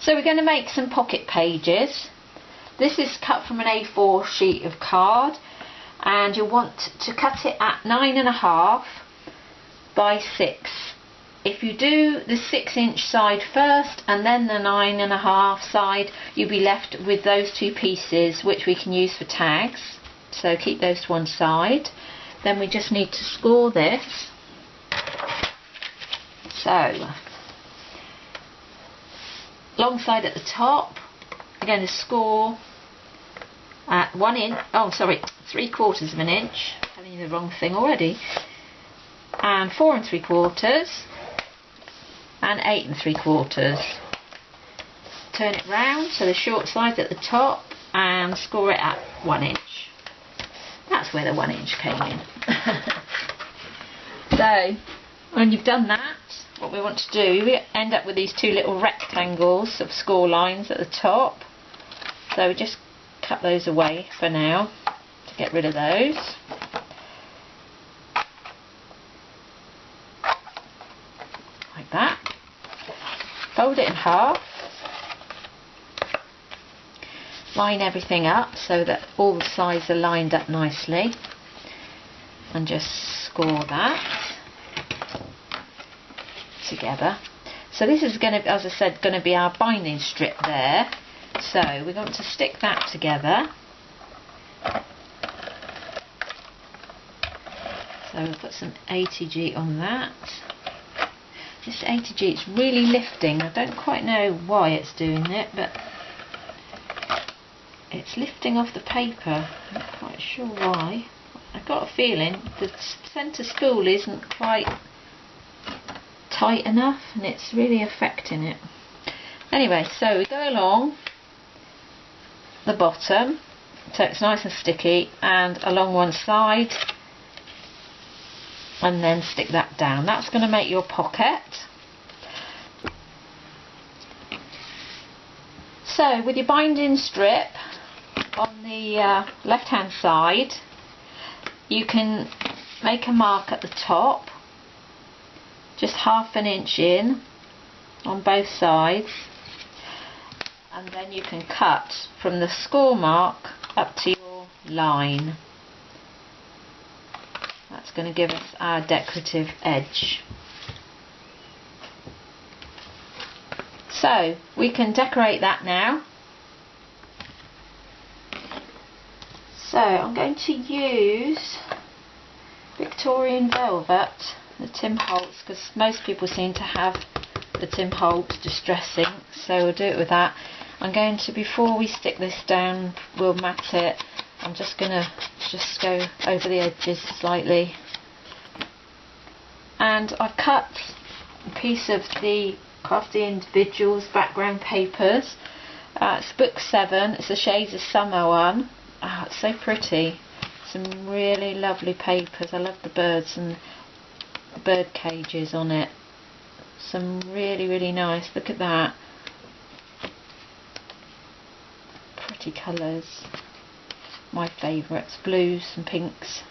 So we're going to make some pocket pages. This is cut from an A4 sheet of card, and you'll want to cut it at 9.5 by 6. If you do the 6-inch side first and then the 9.5 side, you'll be left with those two pieces which we can use for tags. So keep those to one side. Then we just need to score this. So long side at the top, we're going to score at 1 inch, 3/4 of an inch, telling you the wrong thing already, and 4 3/4 and 8 3/4. Turn it round so the short side's at the top and score it at 1 inch. That's where the 1 inch came in. So when you've done that, what we want to do, we end up with these two little rectangles of score lines at the top. So we just cut those away for now to get rid of those. Like that. Fold it in half. Line everything up so that all the sides are lined up nicely. And just score that together. So this is going to, as I said, going to be our binding strip there. So we're going to stick that together. So we'll put some ATG on that. This ATG is really lifting. I don't quite know why it's doing it, but it's lifting off the paper. I'm not quite sure why. I've got a feeling the centre spool isn't quite tight enough and it's really affecting it. Anyway, so we go along the bottom so it's nice and sticky, and along one side, and then stick that down. That's going to make your pocket. So with your binding strip on the left hand side, you can make a mark at the top, just 1/2 inch in on both sides, and then you can cut from the score mark up to your line. That's going to give us our decorative edge. So we can decorate that now. So I'm going to use Victorian Velvet, the Tim Holtz, because most people seem to have the Tim Holtz distressing, so we'll do it with that. I'm going to, before we stick this down, we'll mat it, I'm just going to go over the edges slightly. And I've cut a piece of the Crafty Individuals background papers. It's book 7, it's the Shades of Summer one. Oh, it's so pretty. Some really lovely papers. I love the birds and the bird cages on it. Some really nice. Look at that. Pretty colours. My favourites. Blues and pinks.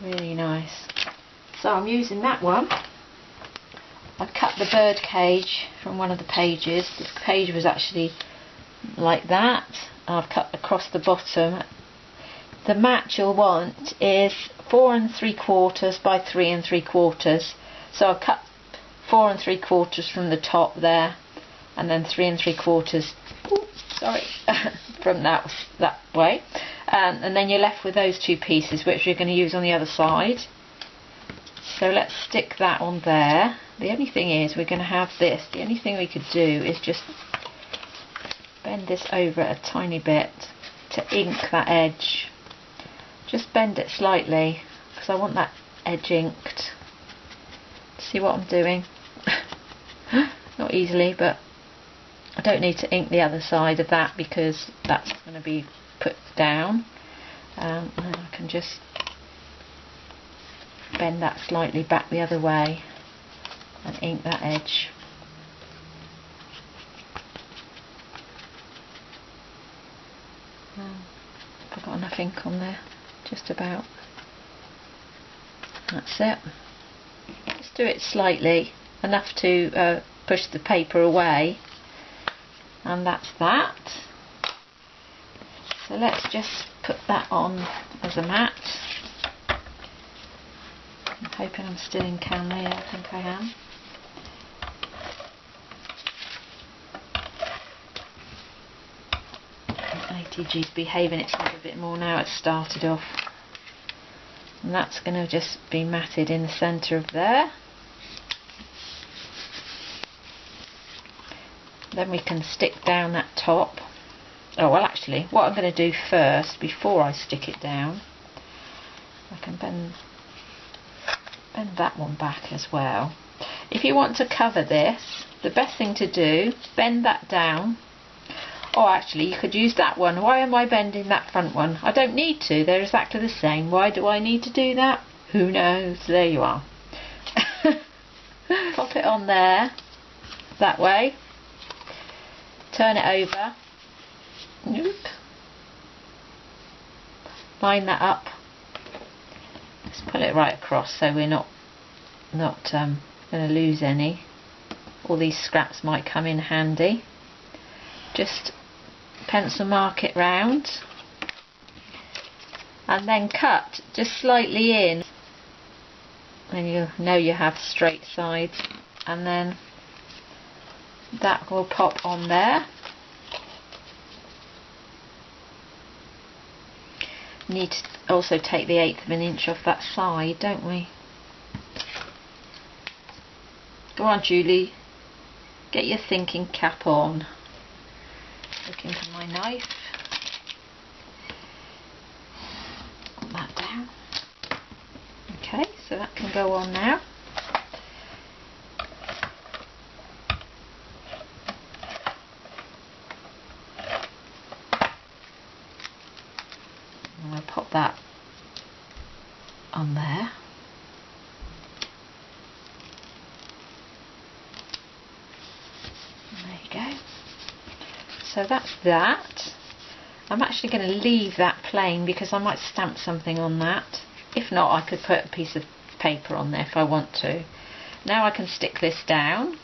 Really nice. So I'm using that one. I cut the bird cage from one of the pages. This page was actually like that. I've cut across the bottom. The match you'll want is 4 3/4 by 3 3/4. So I've cut 4 3/4 from the top there, and then 3 3/4. From that way, and then you're left with those two pieces, which you're going to use on the other side. So let's stick that on there. The only thing is, we're going to have this. The only thing we could do is just bend this over a tiny bit to ink that edge. Just bend it slightly because I want that edge inked. See what I'm doing? Not easily, but I don't need to ink the other side of that because that's going to be put down. And I can just bend that slightly back the other way and ink that edge. I've got enough ink on there, just about. That's it. Just do it slightly, enough to push the paper away. And that's that. So let's just put that on as a mat. I'm hoping I'm still in camera. Yeah, I think I am. ATG's behaving itself a bit more now it's started off. And that's going to just be matted in the centre of there. Then we can stick down that top. Oh well, actually what I'm going to do first, before I stick it down, I can bend that one back as well. If you want to cover this, the best thing to do, bend that down. Oh, actually you could use that one. Why am I bending that front one? I don't need to, they're exactly the same. Why do I need to do that? Who knows? There you are. Pop it on there, that way. Turn it over. Nope. Line that up. Let's pull it right across so we're not going to lose any. All these scraps might come in handy. Just pencil mark it round and then cut just slightly in, and you know you have straight sides, and then that will pop on there. Need to also take the 1/8 of an inch off that side, don't we? Go on, Julie, get your thinking cap on. Looking for my knife. Put that down. Okay, so that can go on now. I'm going to pop that on there. There you go. So that's that. I'm actually going to leave that plain because I might stamp something on that. If not, I could put a piece of paper on there if I want to. Now I can stick this down.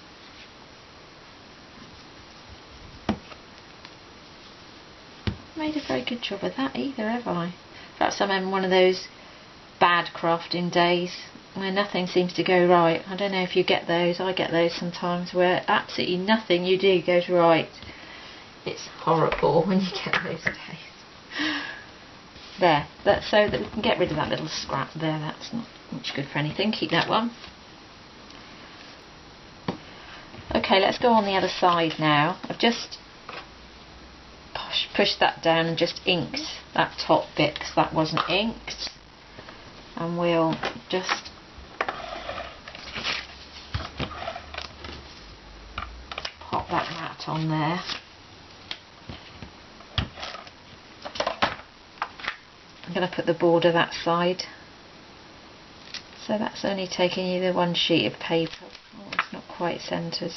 Made a very good job of that either, have I? Perhaps I'm in one of those bad crafting days where nothing seems to go right. I don't know if you get those. I get those sometimes where absolutely nothing you do goes right. It's horrible when you get those days. There, so that we can get rid of that little scrap there. That's not much good for anything. Keep that one. Okay, let's go on the other side now. I've just pushed that down and just inked that top bit because that wasn't inked. And we'll just pop that mat on there. I'm going to put the border that side. So that's only taking you the one sheet of paper. Oh, it's not quite centred.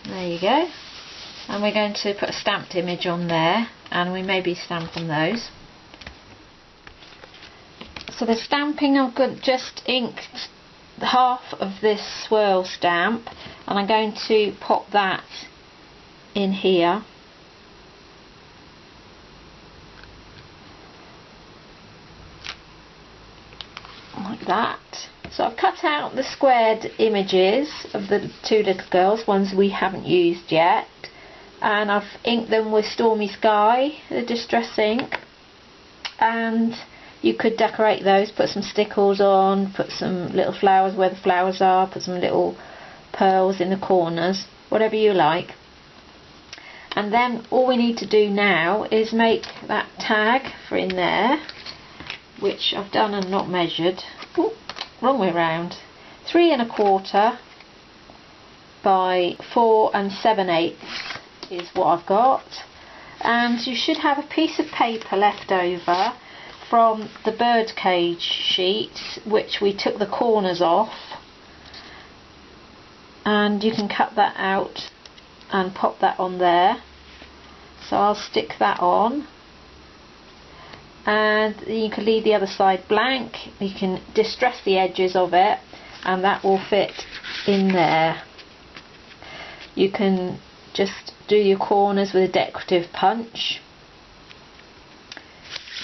There you go. And we're going to put a stamped image on there, and we maybe stamp on those. So the stamping, I've got just inked half of this swirl stamp, and I'm going to pop that in here. Like that. So I've cut out the squared images of the two little girls, ones we haven't used yet, and I've inked them with Stormy Sky, the distress ink, and you could decorate those, put some stickles on, put some little flowers where the flowers are, put some little pearls in the corners, whatever you like. And then all we need to do now is make that tag for in there, which I've done and not measured. Ooh, wrong way round. 3 1/4 by 4 7/8 is what I've got. And you should have a piece of paper left over from the birdcage sheet, which we took the corners off. And you can cut that out and pop that on there. So I'll stick that on. And you can leave the other side blank. You can distress the edges of it, and that will fit in there. You can just do your corners with a decorative punch,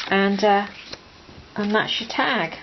and that's your tag.